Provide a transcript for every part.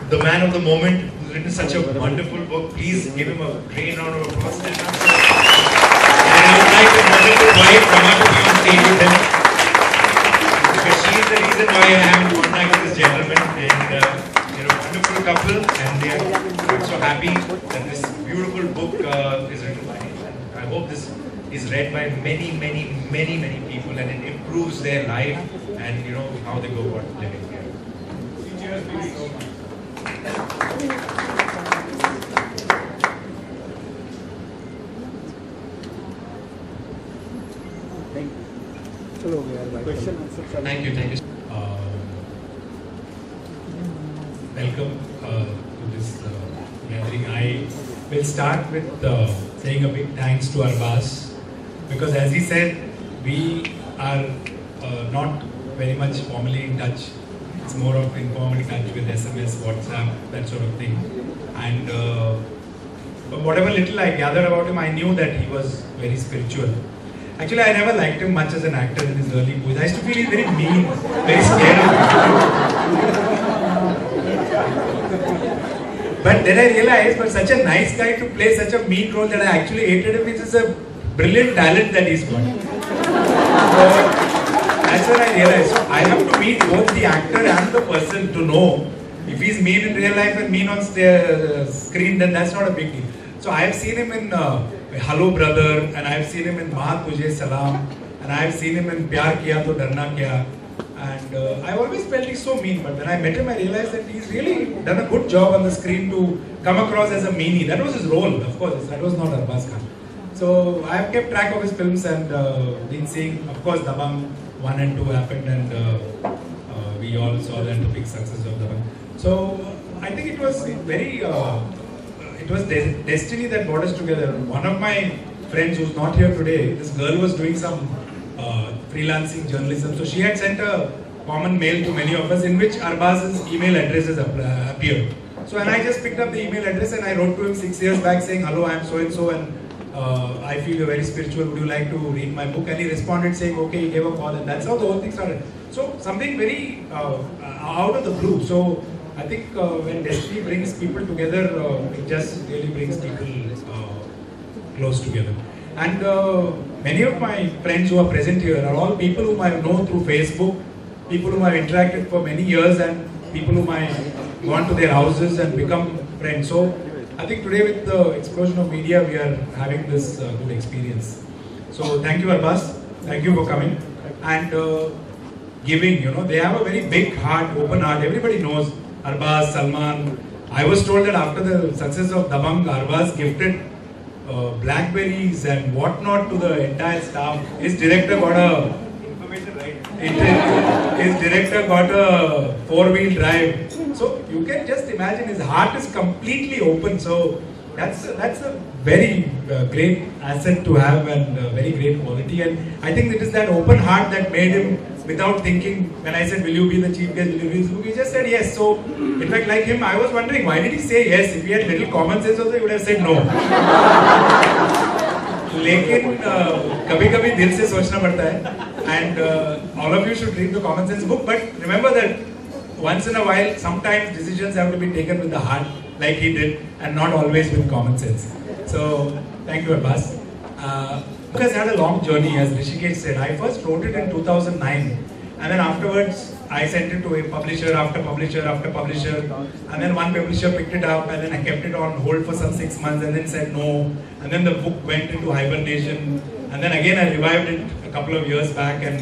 the man of the moment, who's written such a wonderful book. Please give him a great round of applause. And I would like his wonderful wife, Rama, to be on stage with him. Because she is the reason why I am in contact with this gentleman. And they're a wonderful couple, and I'm so happy that this beautiful book is written by him. I hope this is read by many people, and it improves their life and how they go about living here. Cheers, please. So much. Thank you. Welcome to this gathering. I will start with saying a big thanks to Arbaaz, because as he said, we are not very much formally in touch. It's more of informal touch with SMS, WhatsApp, that sort of thing. And whatever little I gathered about him, I knew that he was very spiritual. Actually, I never liked him much as an actor in his early movies. I used to feel he's very mean, very scared of people. But then I realized, for such a nice guy to play such a mean role, that I actually hated him. It's a brilliant talent that he's got. So that's what I realized. So I have to meet both the actor and the person to know if he's mean in real life and mean on screen, then that's not a big deal. So I have seen him in Hello Brother, and I have seen him in Maa Tujhe Salam, and I have seen him in Pyar Kiya To Darna Kya. And I always felt he's so mean, but when I met him, I realized that he's really done a good job on the screen to come across as a meanie. That was his role, of course. That was not Arbaaz Khan. So I have kept track of his films and been seeing, of course, Dabangg 1 and 2 happened, and we all saw that the big success of Dabangg. So I think it was very, it was destiny that brought us together. One of my friends who's not here today, this girl was doing some freelancing journalism. So she had sent a common mail to many of us in which Arbaaz's email addresses appeared. So and I just picked up the email address and I wrote to him 6 years back saying, hello, I am so and so, and I feel you're very spiritual, would you like to read my book? And he responded saying, okay, he gave a call, and that's how the whole thing started. So something very out of the blue. So I think when destiny brings people together, it just really brings people close together. And many of my friends who are present here are all people whom I have known through Facebook, people whom I have interacted for many years, and people whom I have gone to their houses and become friends. So I think today with the explosion of media, we are having this good experience. So thank you, Arbaaz. Thank you for coming. And giving, they have a very big heart, open heart. Everybody knows Arbaaz, Salman. I was told that after the success of Dabangg, Arbaaz gifted blackberries and whatnot to the entire staff. His director got a his director got a 4-wheel drive. So you can just imagine his heart is completely open. So that's a very great asset to have, and very great quality. And I think it is that open heart that made him, without thinking, when I said, will you be the chief guest, will you read this book? He just said yes. So, in fact, like him, I was wondering, why did he say yes? If he had little common sense also, he would have said no. लेकिन कभी-कभी दिल से सोचना पड़ता है. And all of you should read the Common Sense book. But remember that once in a while, sometimes decisions have to be taken with the heart, like he did, and not always with common sense. So, thank you, Arbaaz. Book has had a long journey, as Rishikesh said. I first wrote it in 2009, and then afterwards I sent it to a publisher after publisher after publisher, and then one publisher picked it up, and then I kept it on hold for some 6 months, and then said no, and then the book went into hibernation, and then again I revived it a couple of years back, and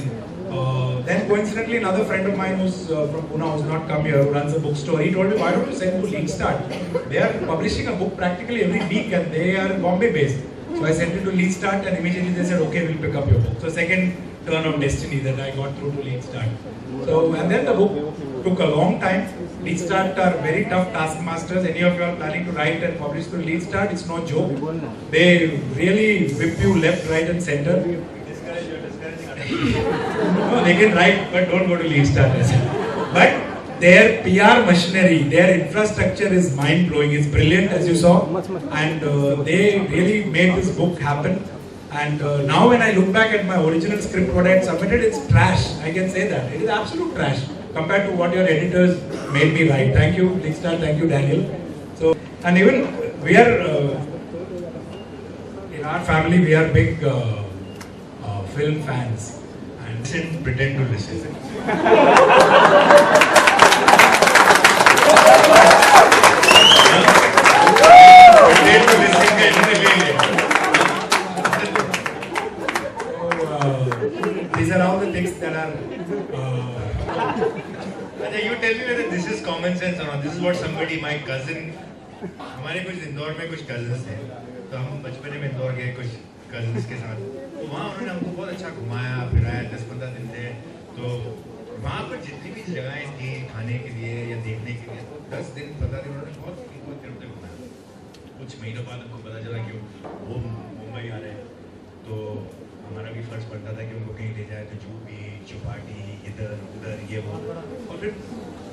then coincidentally another friend of mine who's from Pune, who's not come here, who runs a bookstore, he told me, why don't you send to Lead Start? They are publishing a book practically every week, and they are Bombay based. So I sent it to Lead Start, and immediately they said, okay, we'll pick up your book. So second turn of destiny that I got through to Lead Start. So, and then the book took a long time. Lead Start are very tough taskmasters. Any of you are planning to write and publish through Lead Start, it's no joke. They really whip you left, right and center. No, they can write, but don't go to Lead Start. But their PR machinery, their infrastructure is mind-blowing. It's brilliant, as you saw. And they really made this book happen. And now when I look back at my original script, what I had submitted, it's trash. I can say that. It is absolute trash. compared to what your editors made me write. Thank you, Big Star. Thank you, Daniel. So, and even we are in our family, we are big film fans, and didn't pretend to listen. Pretend to listen. These are all the things that are. You tell me whether this is common sense or not. This is what somebody, my cousin, हमारे कुछ इंदौर में कुछ cousins थे, तो हम बचपन में इंदौर गए कुछ cousins के साथ, तो वहाँ उन्होंने हमको बहुत अच्छा घुमाया फिराया 10-15 दिन थे, तो वहाँ पर जितनी भी जगहें थी खाने के लिए या देखने के लिए, तो 10 दिन 15 दिन उन्होंने बहुत घुमाया। कुछ महीनों बाद हमको पता चला कि वो मुंबई आ रहे हैं, तो हमारा भी फर्ज पड़ता था कि उनको कहीं ले जाए, तो जू बीच चौपाटी इधर उधर ये वो, और फिर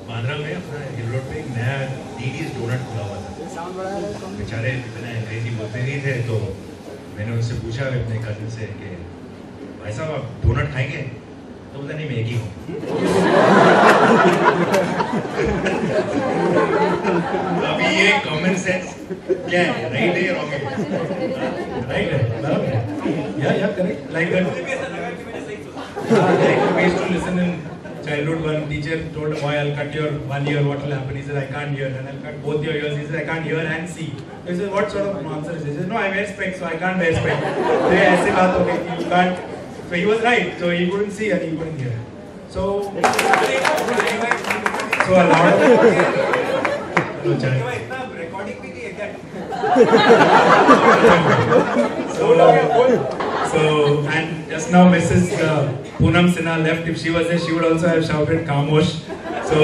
बांद्रा में अपना हिल रोड पे एक नया डीडीज डोनट खुला हुआ था। बेचारे इतना अंग्रेजी बोलते नहीं थे, तो मैंने उनसे पूछा अपने कजिन से कि भाई साहब आप डोनट खाएंगे? तो बोलता नहीं मैं एक ही हूँ। अभी ये कॉमन सेंस क्या है, राइट है या रॉन्ग है? Right, barabar hai. Yeah, correct. Like that. Like we used to listen in childhood. One teacher told a boy, "I'll cut your one ear. What will happen?" He said, "I can't hear." And I'll cut both your ears. He said, "I can't hear and see." He said, "What sort of nonsense is this?" He said, "No, I wear specs, so I can't wear specs." So ऐसे बात हो गई. You can't. So he was right. So he couldn't see and he couldn't hear. So a lot of. So, and just now Mrs. Poonam Sinha left. If she was there, she would also have shouted Kamosh. So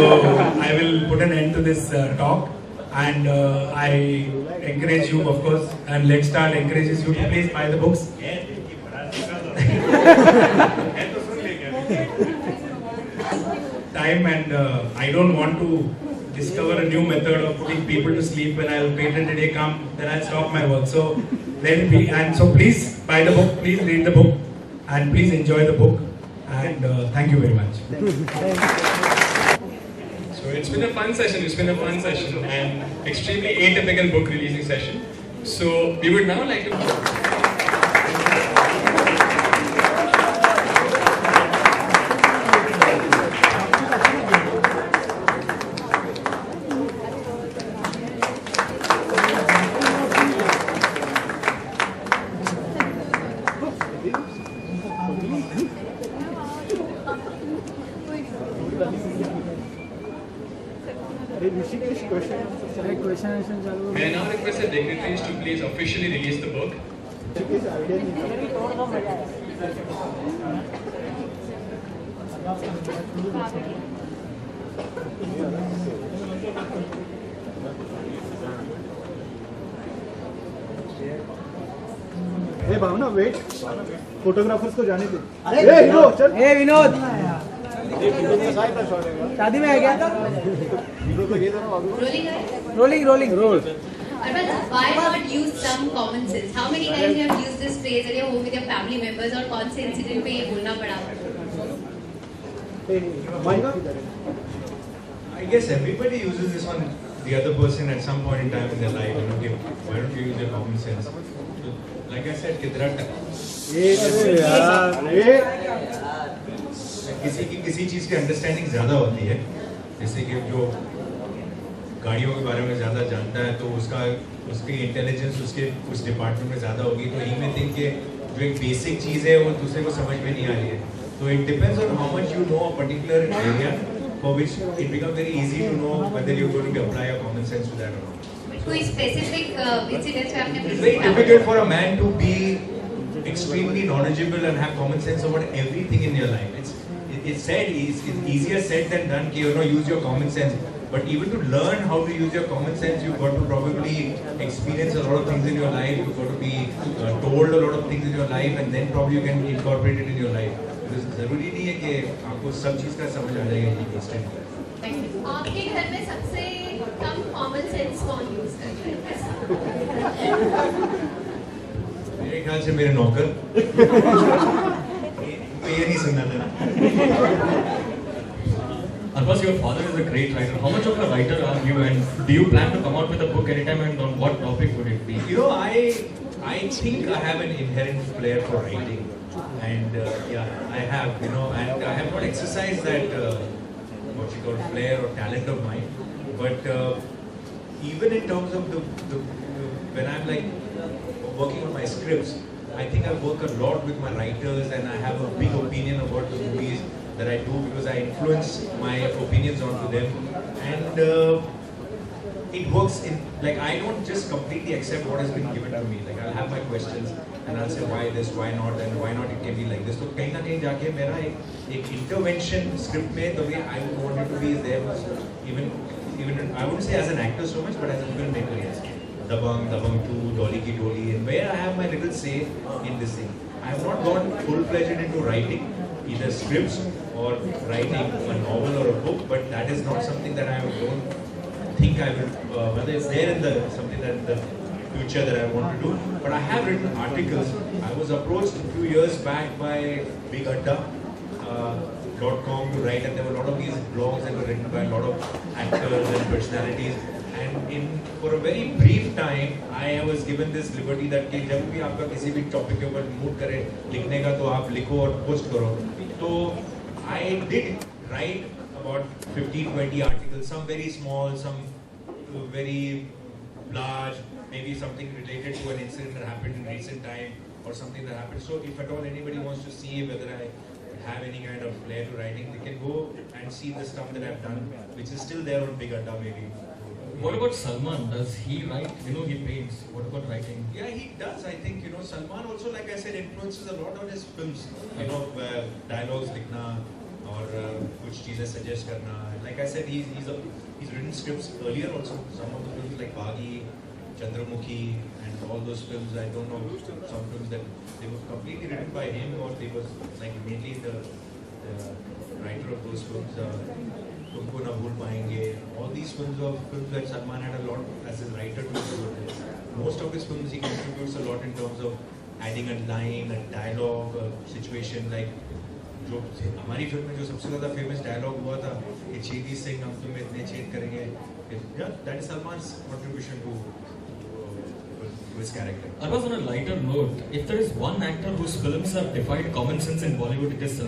I will put an end to this talk, and I encourage you, of course, and Let's Start encourages you to please buy the books. Time, and I don't want to discover a new method of putting people to sleep. When I'll patent a day come, then I'll stop my work. So let it be. And so please buy the book, please read the book, and please enjoy the book. And thank you very much. So it's been a fun session. And extremely atypical book releasing session. So we would now like to. May I now request the dignitaries to please officially release the book. Hey Bhavna wait, photographers को जाने दे। हे hero चल। हे विनोद, शादी में आ गया। Rolling. Arbaaz, why not use some common sense? How many times you have used this phrase at your home with your family members, और कौन से incident पे ये बोलना पड़ा? I guess everybody uses this on the other person at some point in time in their life. Why don't you use your common sense? Like I said, किसी चीज की अंडरस्टैंडिंग ज्यादा होती है, जैसे कि जो गाड़ियों के बारे में ज्यादा जानता है तो उसकी इंटेलिजेंस उसके उस डिपार्टमेंट में ज्यादा होगी, तो ही में थिंक कि जो एक बेसिक चीज है वो दूसरे को समझ में नहीं आ रही है. तो it depends on how much you know a particular area for which it becomes very easy to know whether you're going to apply your common sense to that or not. कोई specific incidents पे आपने It's very difficult for a man to be extremely knowledgeable and have common sense about everything in your life. It's easier said than done. Use your common sense. But even to learn how to use your common sense, you've got to probably experience a lot of things in your life. You've got to be told a lot of things in your life, and then probably you can incorporate it in your life. जरूरी नहीं है कि आपको सब चीज का समझ आ जाएगा इंस्टेंट. आपके घर में सबसे कम कॉमन सेंस कौन यूज करता है? मेरे ख्याल से मेरे नौकर. ये नहीं सुनना था. Arbaaz, your father is a great writer. How much of a writer are you, and do you plan to come out with a book anytime, and on what topic would it be? You know, I think I have an inherent flair for writing, and yeah, I have, you know, and I have not exercised that what you call flair or talent of mine, but even in terms of the when I'm like working on my scripts, I think I work a lot with my writers, and I have a big opinion about the movies that I do because I influence my opinions onto them, and it works in, like, I don't just completely accept what has been given to me. Like, I'll have my questions and I'll say why this, why not, and why not it can be like this. So कहीं ना कहीं जाके मेरा एक intervention script में the way I would want it to be is there was even I wouldn't say as an actor so much, but as a filmmaker, yes. Dabang 2, Dolly Ki Dolly, and where I have my little say in this thing. I have not gone full-fledged into writing either scripts or writing a novel or a book, but that is not something that I don't think I will, whether it's there in the something that in the future that I want to do. But I have written articles. I was approached a few years back by Big .com to write, and there were a lot of these blogs that were written by a lot of actors and personalities. And for a very brief time, I was given this liberty that कि जब भी आपका किसी भी topic के ऊपर mood करे लिखने का, तो आप लिखो और पोस्ट करो. तो I did write about 15-20 articles, some very small, some very large, maybe something related to an incident that happened in recent time or something that happened. So if at all anybody wants to see whether I have any kind of flair to writing, they can go and see the stuff that I've done, which is still there on Big Adda maybe. What about Salman? Does he write? You know, he paints. What about writing? Yeah, he does. I think, you know, Salman also, like I said, influences a lot on his films. You know, dialogues likhna or kuch cheezein suggest karna. Like I said, he's written scripts earlier also. Some of the films like Baghi, Chandramukhi, and all those films. I don't know, some films that they were completely written by him, or they was like mainly the writer of those films. Tumko Na Bhool Payenge. All these films where Salman had a lot as his writer to do. Most of his films he contributes a lot in terms of adding a line, a dialogue, a situation. Like जो हमारी film में जो सबसे ज़्यादा famous dialogue हुआ था कि चेदी सिंह हम तुम्हें इतने छेद करेंगे. Yeah, that is Salman's contribution to his character. Arbaaz, on a lighter note, if there is one actor whose films have defied common sense in Bollywood, it is Salman.